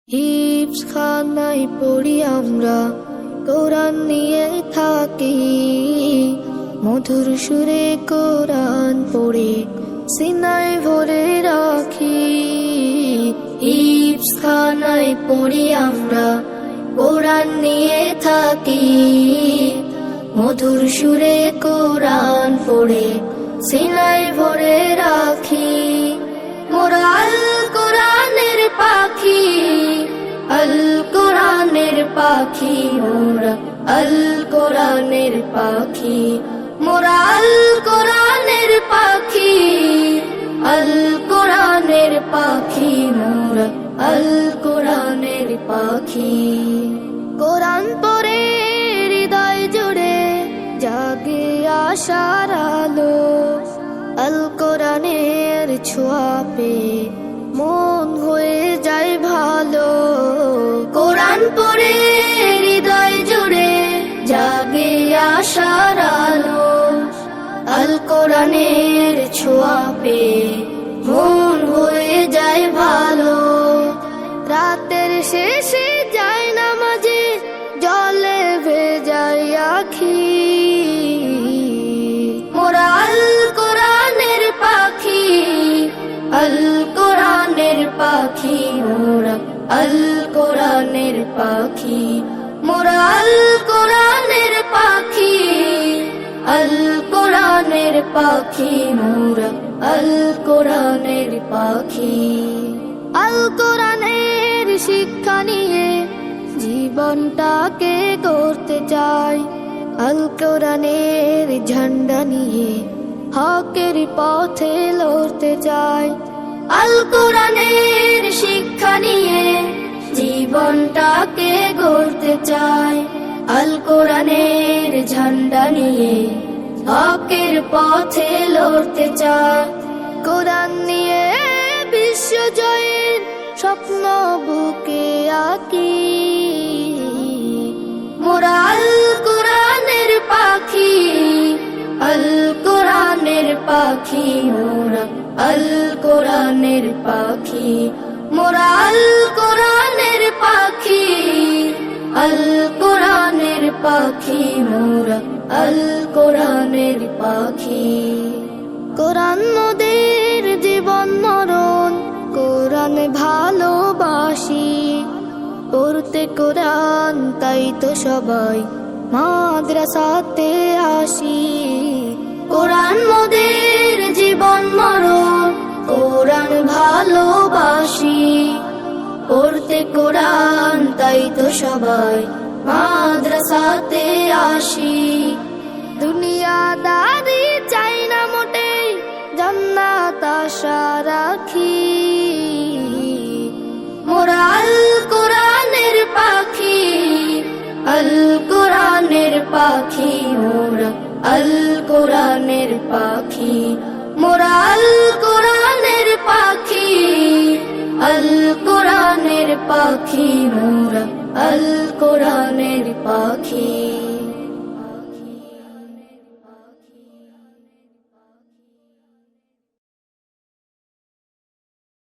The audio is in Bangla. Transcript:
হিফজ খানায় পড়ি আমরা, কোরআন নিয়ে থাকি, মধুর সুরে কোরআন পড়ে সিনায় ভরে রাখি। হিফজ খানায় পড়ি আমরা, কোরআন নিয়ে থাকি, মধুর সুরে কোরআন পড়ে সিনায় ভরে রাখি। মোরা আল কোরআনের পাখি, আল কোরআনের পাখি, মোরা আল কোরআনের পাখি, মোরা আল কোরআনের পাখি, আল কোরআনের পাখি, মোরা আল কোরআনের পাখি। কোরআন পড়ে হৃদয় জুড়ে জাগে আশার আলো, আল কোরআনের ছোঁয়া পেয়ে মন হয়ে যায় ভালো। কোরআন পড়ে হৃদয় জুড়ে জাগে আশার আলো, আল কোরআনের ছোঁয়া পেয়ে মন হয়ে যায় ভালো। রাতের শেষে যায় নামাজে জলে ভেজায় আখি, মোরা আল কোরআনের পাখি, আল কোরআনের পাখি, মোরা আল কোরআনের পাখি, মোরা আল কোরআনের পাখি, আল কোরআনের পাখি, মোরা আল কোরআনের পাখি। আল কোরআনের শিক্ষা নিয়ে জীবনটাকে গড়তে চাই, আল কোরআনের ঝান্ডা নিয়ে হকের পথে লড়তে চাই। আল কোরআনের শিক্ষা নিয়ে জীবনটাকে গড়তে চাই, আল কোরআনের ঝান্ডা নিয়ে হকের পথে লড়তে চাই। কোরআন নিয়ে বিশ্ব জয়ের স্বপ্ন বুকে আঁকি, মোরা আল কোরআনের পাখি, আল কোরআনের পাখি, মোরা আল কোরআনের পাখি, মোরা আল কোরআনের পাখি, আল কোরআনের পাখি, মোরা আল কোরআনের পাখি। কোরআন মোদের জীবন মরণ, কোরআন ভালোবাসি, পড়তে কোরআন তাই তো সবাই মাদ্রাসাতে আসি। কোরআন মোদের জীবন মরণ, কোরআন ভালোবাসি, পড়তে কোরআন তাই তো সবাই মাদ্রাসাতে আসি। দুনিয়াদারি চাই না মোটেই, জান্নাত আশা রাখি, মোরা আল কোরআনের পাখি, আল কোরআনের পাখি, মোরা আল কোরআনের পাখি, মোরা আল কোরআনের পাখি, আল কোরআনের পাখি, মোরা আল কোরআনের পাখি।